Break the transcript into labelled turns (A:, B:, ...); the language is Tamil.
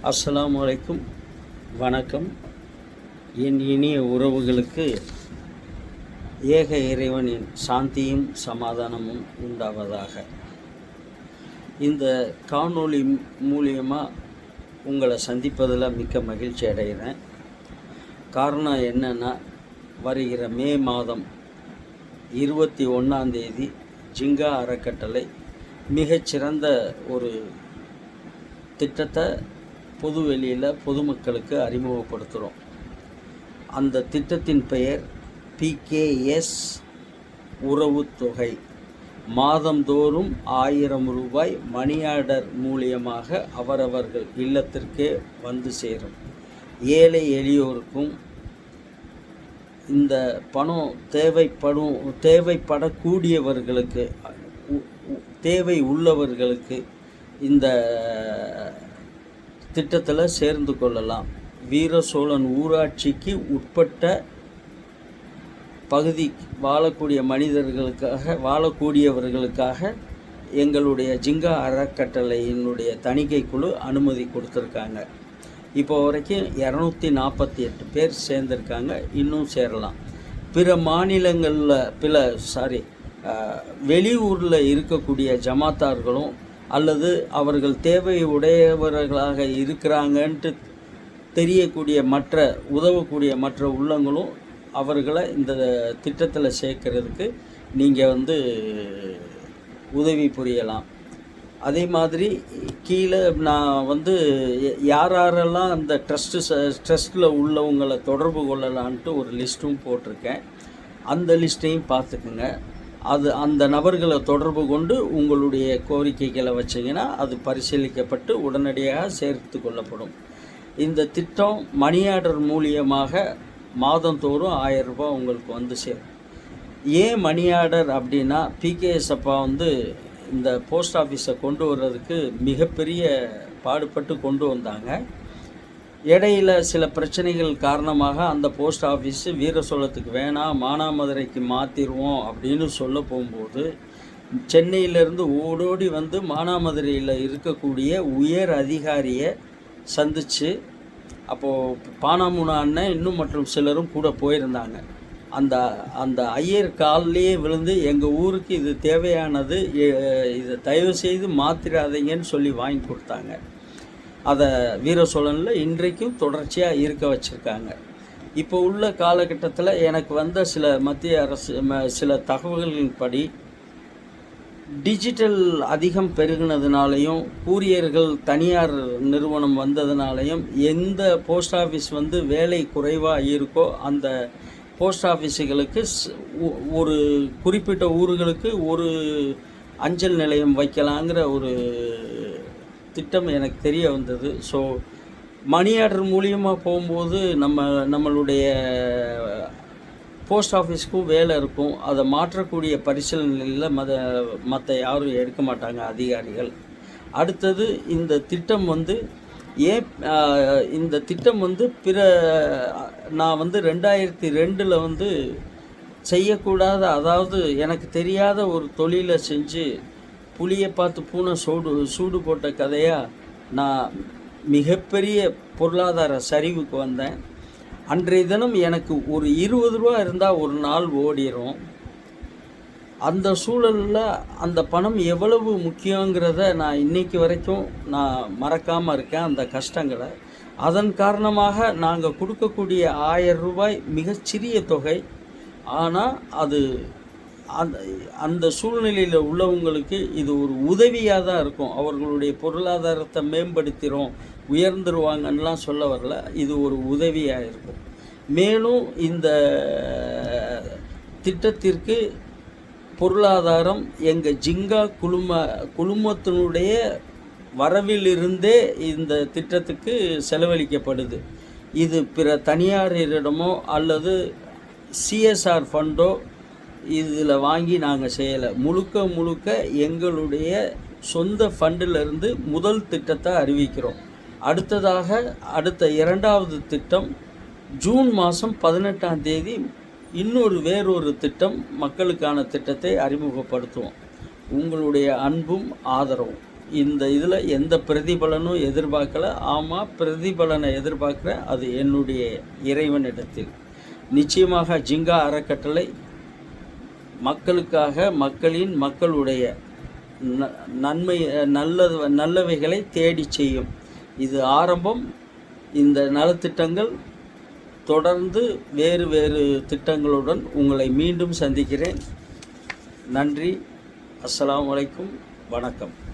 A: அஸ்ஸலாமு அலைக்கும். வணக்கம். என் இனிய உறவுகளுக்கு ஏக இறைவனின் சாந்தியும் சமாதானமும் உண்டாவதாக. இந்த காணொளி மூலியமாக உங்களை சந்திப்பதில் மிக்க மகிழ்ச்சி அடைகிறேன். காரணம் என்னென்னா, வருகிற மே மாதம் 21 ஜிங்கா அறக்கட்டளை மிகச்சிறந்த ஒரு திட்டத்தை பொதுவெளியில் பொதுமக்களுக்கு அறிமுகப்படுத்துகிறோம். அந்த திட்டத்தின் பெயர் PKS உறவு தொகை. மாதந்தோறும் 1000 ரூபாய் மணி ஆர்டர் மூலியமாக அவரவர்கள் இல்லத்திற்கே வந்து சேரும். ஏழை எளியோருக்கும் இந்த பணம் தேவைப்படக்கூடியவர்களுக்கு, தேவை உள்ளவர்களுக்கு இந்த திட்டத்தில் சேர்ந்து கொள்ளலாம். வீரசோழன் ஊராட்சிக்கு உட்பட்ட பகுதி வாழக்கூடியவர்களுக்காக எங்களுடைய ஜிங்கா அறக்கட்டளையினுடைய தணிக்கை குழு அனுமதி கொடுத்துருக்காங்க. இப்போ வரைக்கும் 248 பேர் சேர்ந்துருக்காங்க. இன்னும் சேரலாம். பிற மாநிலங்களில் வெளியூரில் இருக்கக்கூடிய ஜமாத்தார்களும் அல்லது அவர்கள் தேவை உடையவர்களாக இருக்கிறாங்கன்ட்டு தெரியக்கூடிய உதவக்கூடிய மற்ற உள்ளங்களும் அவர்களை இந்த திட்டத்தில் சேர்க்கறதுக்கு நீங்கள் உதவி புரியலாம். அதே மாதிரி கீழே நான் யாரெல்லாம் அந்த ட்ரஸ்ட்டில் உள்ளவங்களை தொடர்பு கொள்ளலான்ட்டு ஒரு லிஸ்ட்டும் போட்டிருக்கேன். அந்த லிஸ்ட்டையும் பார்த்துக்குங்க. அந்த நபர்களை தொடர்பு கொண்டு உங்களுடைய கோரிக்கைகளை வச்சிங்கன்னா அது பரிசீலிக்கப்பட்டு உடனடியாக சேர்த்து கொள்ளப்படும். இந்த திட்டம் மணி ஆர்டர் மூலியமாக மாதந்தோறும் 1000 ரூபாய் உங்களுக்கு வந்து சேரும். ஏன் மணி ஆர்டர் அப்படின்னா, PKS அப்பா இந்த போஸ்ட் ஆஃபீஸை கொண்டு வர்றதுக்கு மிகப்பெரிய பாடுபட்டு கொண்டு வந்தாங்க. இடையில் சில பிரச்சனைகள் காரணமாக அந்த போஸ்ட் ஆஃபீஸு வீரசோழத்துக்கு வேணாம், மானாமதுரைக்கு மாற்றிடுவோம் அப்படின்னு சொல்ல போகும்போது சென்னையிலேருந்து ஓடோடி மானாமதுரையில் இருக்கக்கூடிய உயர் அதிகாரியை சந்தித்து, அப்போது பானாமுனா அண்ணன் இன்னும் மற்றும் சிலரும் கூட போயிருந்தாங்க. அந்த ஐயர் காலிலேயே விழுந்து எங்கள் ஊருக்கு இது தேவையானது, இதை தயவு செய்து மாற்றிடாதீங்கன்னு சொல்லி வாங்கி கொடுத்தாங்க. அதை வீரசோழனில் இன்றைக்கும் தொடர்ச்சியாக இருக்க வச்சுருக்காங்க. இப்போ உள்ள காலகட்டத்தில் எனக்கு வந்த சில மத்திய அரசு சில தகவல்களின்படி டிஜிட்டல் அதிகம் பெருகினதுனாலையும் கூரியர்கள் தனியார் நிறுவனம் வந்ததுனாலையும் எந்த போஸ்ட் ஆஃபீஸ் வேலை குறைவாக இருக்கோ அந்த போஸ்ட் ஆஃபீஸுகளுக்கு ஒரு குறிப்பிட்ட ஊர்களுக்கு ஒரு அஞ்சல் நிலையம் வைக்கலாங்கிற ஒரு திட்டம் எனக்கு தெரிய வந்தது. ஸோ மணி ஆர்டர் மூலியமாக போகும்போது நம்மளுடைய போஸ்ட் ஆஃபீஸ்க்கும் வேலை இருக்கும். அதை மாற்றக்கூடிய பரிசீலனையில் மற்ற யாரும் எடுக்க மாட்டாங்க அதிகாரிகள். அடுத்தது இந்த திட்டம் இந்த திட்டம் பிற நான் 2002 செய்யக்கூடாத, அதாவது எனக்கு தெரியாத ஒரு தொழிலை செஞ்சு புளியை பார்த்து பூனை சூடு போட்ட கதையாக நான் மிகப்பெரிய பொருளாதார சரிவுக்கு வந்தேன். அன்றைய தினம் எனக்கு ஒரு 20 ரூபா இருந்தால் ஒரு நாள் ஓடிடும். அந்த சூழலில் அந்த பணம் எவ்வளவு முக்கியங்கிறத நான் இன்றைக்கி வரைக்கும் நான் மறக்காமல் இருக்கேன், அந்த கஷ்டங்களை. அதன் காரணமாக நாங்கள் கொடுக்கக்கூடிய 1000 ரூபாய் மிகச்சிறிய தொகை. ஆனால் அது அந்த சூழ்நிலையில் உள்ளவங்களுக்கு இது ஒரு உதவியாக தான் இருக்கும். அவர்களுடைய பொருளாதாரத்தை மேம்படுத்திடும், உயர்ந்துருவாங்கன்னெலாம் சொல்ல வரல. இது ஒரு உதவியாக இருக்கும். மேலும் இந்த திட்டத்திற்கு பொருளாதாரம் எங்கள் ஜிங்கா குழுமத்தினுடைய வரவிலிருந்தே இந்த திட்டத்துக்கு செலவழிக்கப்படுது. இது பிற தனியாரிடமோ அல்லது CSR ஃபண்டோ இதில் வாங்கி நாங்கள் செய்யலை. முழுக்க எங்களுடைய சொந்த ஃபண்டிலிருந்து முதல் திட்டத்தை அறிவிக்கிறோம். அடுத்த 2வது திட்டம் ஜூன் மாதம் 18 வேறொரு திட்டம், மக்களுக்கான திட்டத்தை அறிமுகப்படுத்துவோம். உங்களுடைய அன்பும் ஆதரவும் இந்த இதில் எந்த பிரதிபலனும் எதிர்பார்க்கல. ஆமாம், பிரதிபலனை எதிர்பார்க்குறேன், அது என்னுடைய இறைவனிடத்தில். நிச்சயமாக ஜிங்கா அறக்கட்டளை மக்களுக்காக, மக்களுடைய நன்மை நல்லவைகளை தேடி செய்யும். இது ஆரம்பம். இந்த நலத்திட்டங்கள் தொடர்ந்து வேறு வேறு திட்டங்களுடன் உங்களை மீண்டும் சந்திக்கிறேன். நன்றி. அஸ்ஸலாமு அலைக்கும். வணக்கம்.